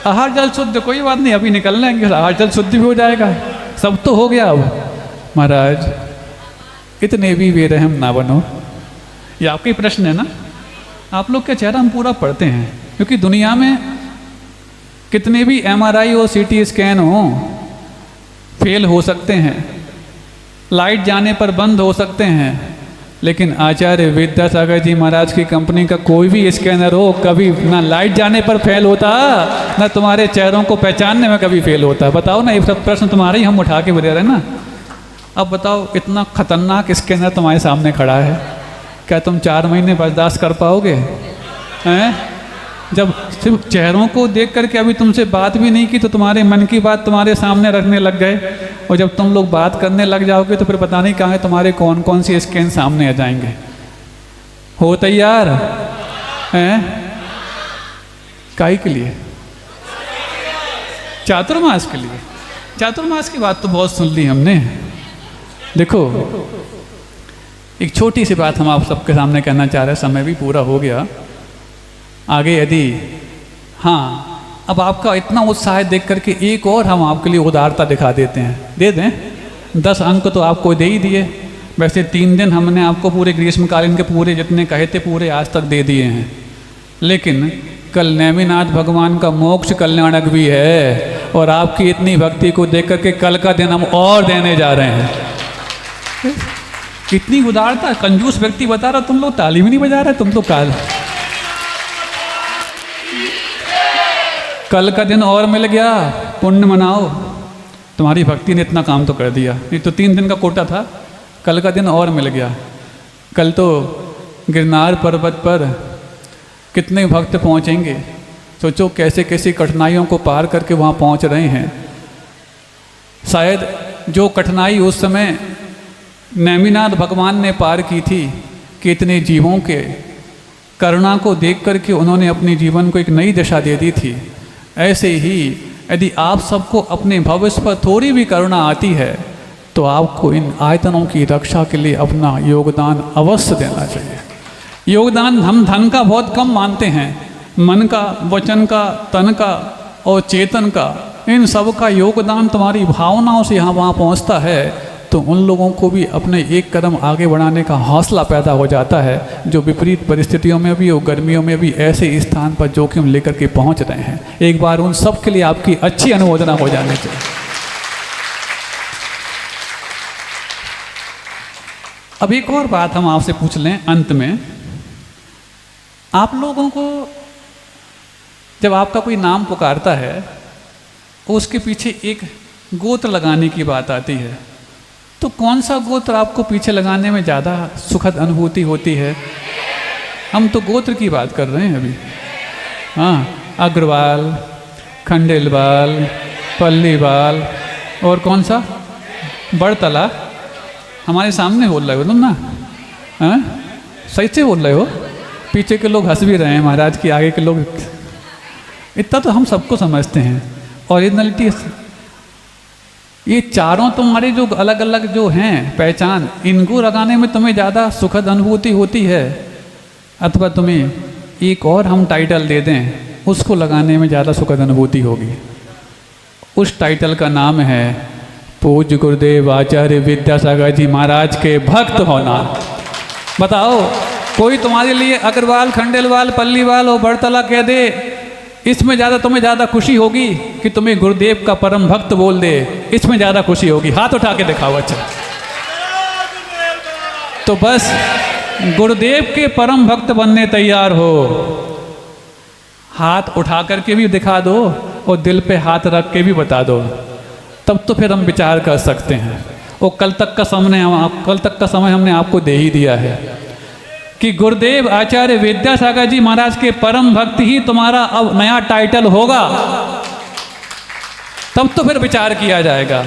आहार जल शुद्ध, कोई बात नहीं, अभी निकल लेंगे, आहार जल शुद्ध भी हो जाएगा, सब तो हो गया। अब महाराज इतने भी बेरहम ना बनो। ये आपका ही प्रश्न है ना? आप लोग का चेहरा हम पूरा पढ़ते हैं, क्योंकि दुनिया में कितने भी MRI और CT स्कैन हो फेल हो सकते हैं, लाइट जाने पर बंद हो सकते हैं, लेकिन आचार्य विद्यासागर जी महाराज की कंपनी का कोई भी स्कैनर हो कभी ना लाइट जाने पर फेल होता, ना तुम्हारे चेहरों को पहचानने में कभी फेल होता। बताओ ना, ये सब प्रश्न तुम्हारे ही हम उठा के बता रहे हैं ना। अब बताओ, इतना खतरनाक स्कैनर तुम्हारे सामने खड़ा है, क्या तुम 4 महीने बर्दाश्त कर पाओगे? हैं? जब सिर्फ चेहरों को देख करके अभी तुमसे बात भी नहीं की तो तुम्हारे मन की बात तुम्हारे सामने रखने लग गए, और जब तुम लोग बात करने लग जाओगे तो फिर पता नहीं कहाँ तुम्हारे कौन कौन सी स्कैन सामने आ जाएंगे। हो तैयार हैं? काहे के लिए? चातुर्मास के लिए। चातुर्मास की बात तो बहुत सुन ली हमने। देखो, एक छोटी सी बात हम आप सबके सामने कहना चाह रहे हैं, समय भी पूरा हो गया। आगे यदि, हाँ, अब आपका इतना उत्साह देख करके एक और हम आपके लिए उदारता दिखा देते हैं, दे दें। 10 अंक तो आपको दे ही दिए। वैसे 3 दिन हमने आपको पूरे ग्रीष्मकालीन के पूरे जितने कहे थे पूरे आज तक दे दिए हैं, लेकिन कल नेमिनाथ भगवान का मोक्ष कल्याणक भी है, और आपकी इतनी भक्ति को देख करके कल का दिन हम और देने जा रहे हैं। कितनी उदारता! कंजूस व्यक्ति बता रहा, तुम लोग ताली भी नहीं बजा रहे, तुम तो कल का दिन और मिल गया, पुण्य मनाओ। तुम्हारी भक्ति ने इतना काम तो कर दिया। नहीं तो 3 दिन का कोटा था, कल का दिन और मिल गया। कल तो गिरनार पर्वत पर कितने भक्त पहुँचेंगे, सोचो कैसे कैसी कठिनाइयों को पार करके वहाँ पहुँच रहे हैं। शायद जो कठिनाई उस समय नेमिनाथ भगवान ने पार की थी कि इतने जीवों के करुणा को देख करके उन्होंने अपने जीवन को एक नई दिशा दे दी थी, ऐसे ही यदि आप सबको अपने भविष्य पर थोड़ी भी करुणा आती है तो आपको इन आयतनों की रक्षा के लिए अपना योगदान अवश्य देना चाहिए। योगदान हम धन का बहुत कम मानते हैं, मन का, वचन का, तन का और चेतन का, इन सब का योगदान तुम्हारी भावनाओं से यहाँ वहाँ पहुँचता है तो उन लोगों को भी अपने एक कदम आगे बढ़ाने का हौसला पैदा हो जाता है, जो विपरीत परिस्थितियों में भी और गर्मियों में भी ऐसे स्थान पर जोखिम लेकर के पहुँच रहे हैं। एक बार उन सब के लिए आपकी अच्छी अनुमोदना हो जानी चाहिए। अब एक और बात हम आपसे पूछ लें अंत में, आप लोगों को जब आपका कोई नाम पुकारता है तो उसके पीछे एक गोत्र लगाने की बात आती है, तो कौन सा गोत्र आपको पीछे लगाने में ज़्यादा सुखद अनुभूति होती है? हम तो गोत्र की बात कर रहे हैं अभी। हाँ, अग्रवाल, खंडेलवाल, पल्लीवाल और कौन सा बड़तला, हमारे सामने बोल रहे हो तुम ना? हाँ, सही से बोल रहे हो। पीछे के लोग हंस भी रहे हैं महाराज की, आगे के लोग, इतना तो हम सबको समझते हैं। ओरिजिनलिटी, ये चारों तुम्हारे जो अलग अलग जो हैं पहचान, इनको लगाने में तुम्हें ज़्यादा सुखद अनुभूति होती है, अथवा तुम्हें एक और हम टाइटल दे दें उसको लगाने में ज़्यादा सुखद अनुभूति होगी? उस टाइटल का नाम है पूज्य गुरुदेव आचार्य विद्यासागर जी महाराज के भक्त होना। बताओ, कोई तुम्हारे लिए अग्रवाल, खंडेलवाल, पल्लीवाल और बड़तला कह दे, इसमें ज़्यादा तुम्हें ज़्यादा खुशी होगी कि तुम्हें गुरुदेव का परम भक्त बोल दे? इसमें ज़्यादा खुशी होगी? हाथ उठा के दिखाओ। अच्छा, तो बस गुरुदेव के परम भक्त बनने तैयार हो, हाथ उठा करके भी दिखा दो और दिल पे हाथ रख के भी बता दो, तब तो फिर हम विचार कर सकते हैं। और कल तक का समय हमने आपको दे ही दिया है कि गुरुदेव आचार्य विद्यासागर जी महाराज के परम भक्त ही तुम्हारा अब नया टाइटल होगा, तब तो फिर विचार किया जाएगा।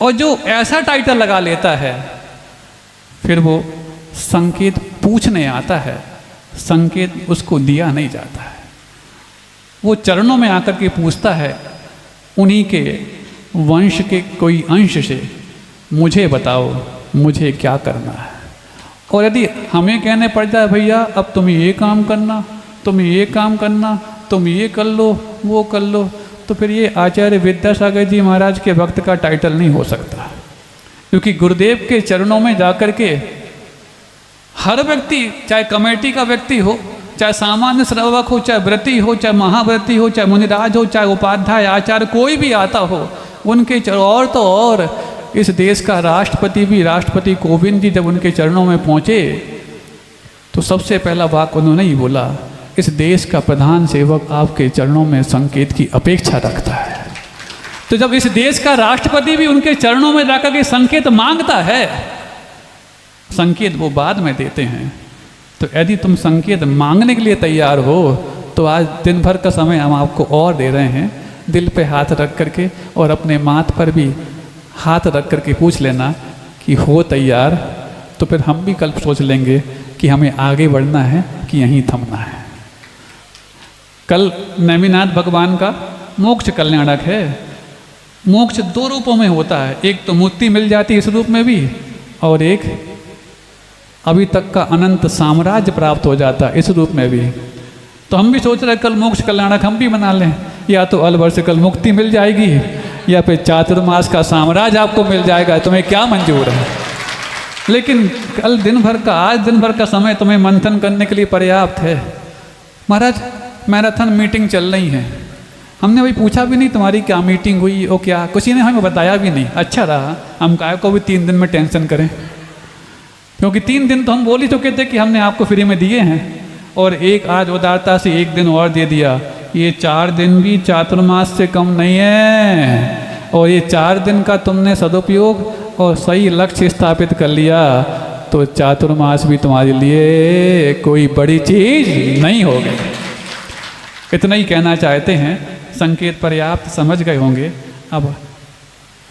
और जो ऐसा टाइटल लगा लेता है फिर वो संकेत पूछने आता है, संकेत उसको दिया नहीं जाता है, वो चरणों में आकर के पूछता है उन्हीं के वंश के कोई अंश से, मुझे बताओ मुझे क्या करना है। और यदि हमें कहने पड़ जाए भैया अब तुम ये काम करना, तुम ये काम करना, तुम ये कर लो, वो कर लो, तो फिर ये आचार्य विद्यासागर जी महाराज के भक्त का टाइटल नहीं हो सकता। क्योंकि गुरुदेव के चरणों में जाकर के हर व्यक्ति, चाहे कमेटी का व्यक्ति हो, चाहे सामान्य श्रावक हो, चाहे व्रती हो, चाहे महाव्रती हो, चाहे मुनिराज हो, चाहे उपाध्याय आचार्य, कोई भी आता हो, उनके और तो और इस देश का राष्ट्रपति भी, राष्ट्रपति कोविंद जी जब उनके चरणों में पहुँचे तो सबसे पहला वाक्य उन्होंने ही बोला, इस देश का प्रधान सेवक आपके चरणों में संकेत की अपेक्षा रखता है। तो जब इस देश का राष्ट्रपति भी उनके चरणों में जाकर के संकेत मांगता है, संकेत वो बाद में देते हैं, तो यदि तुम संकेत मांगने के लिए तैयार हो तो आज दिन भर का समय हम आपको और दे रहे हैं। दिल पे हाथ रख करके और अपने माथ पर भी हाथ रख करके पूछ लेना कि हो तैयार, तो फिर हम भी कल सोच लेंगे कि हमें आगे बढ़ना है कि यहीं थमना है। कल नेमिनाथ भगवान का मोक्ष कल्याणक है। मोक्ष दो रूपों में होता है, एक तो मुक्ति मिल जाती है इस रूप में भी, और एक अभी तक का अनंत साम्राज्य प्राप्त हो जाता है इस रूप में भी। तो हम भी सोच रहे हैं कल मोक्ष कल्याणक हम भी बना लें, या तो अलवर से कल मुक्ति मिल जाएगी या फिर चातुर्मास का साम्राज्य आपको मिल जाएगा, तुम्हें क्या मंजूर है। लेकिन कल दिन भर का, आज दिन भर का समय तुम्हें मंथन करने के लिए पर्याप्त है। महाराज मैराथन मीटिंग चल रही है, हमने वही पूछा भी नहीं तुम्हारी क्या मीटिंग हुई और क्या, किसी ने हमें बताया भी नहीं। अच्छा रहा, हम काय को भी 3 दिन में टेंशन करें, क्योंकि 3 दिन तो हम बोल ही चुके थे कि हमने आपको फ्री में दिए हैं, और एक आज उदारता से 1 दिन और दे दिया। ये 4 दिन भी चातुर्मास से कम नहीं है, और ये 4 दिन का तुमने सदुपयोग और सही लक्ष्य स्थापित कर लिया तो चातुर्मास भी तुम्हारे लिए कोई बड़ी चीज नहीं होगी। इतना ही कहना चाहते हैं, संकेत पर्याप्त समझ गए होंगे। अब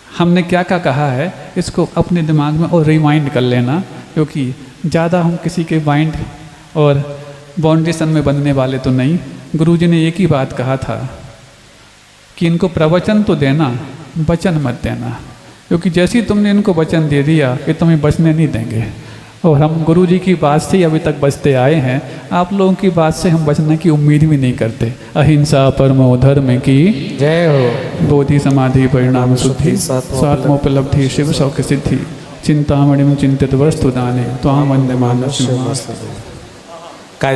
हमने क्या क्या कहा है इसको अपने दिमाग में और रिमाइंड कर लेना, क्योंकि ज़्यादा हम किसी के माइंड और बाउंडेशन में बनने वाले तो नहीं। गुरुजी ने एक ही बात कहा था कि इनको प्रवचन तो देना, वचन मत देना, क्योंकि जैसे ही तुमने इनको वचन दे दिया कि तुम्हें बचने नहीं देंगे। और हम गुरुजी की बात से ही अभी तक बचते आए हैं, आप लोगों की बात से हम बचने की उम्मीद भी नहीं करते। अहिंसा परमो धर्म की जय हो। बोधि समाधि परिणाम शुद्धि स्वात्मोपलब्धि शिव सौख्य सिद्धि चिंतामणिम चिंतित वस्तु दाने त्वां वंदे मानव।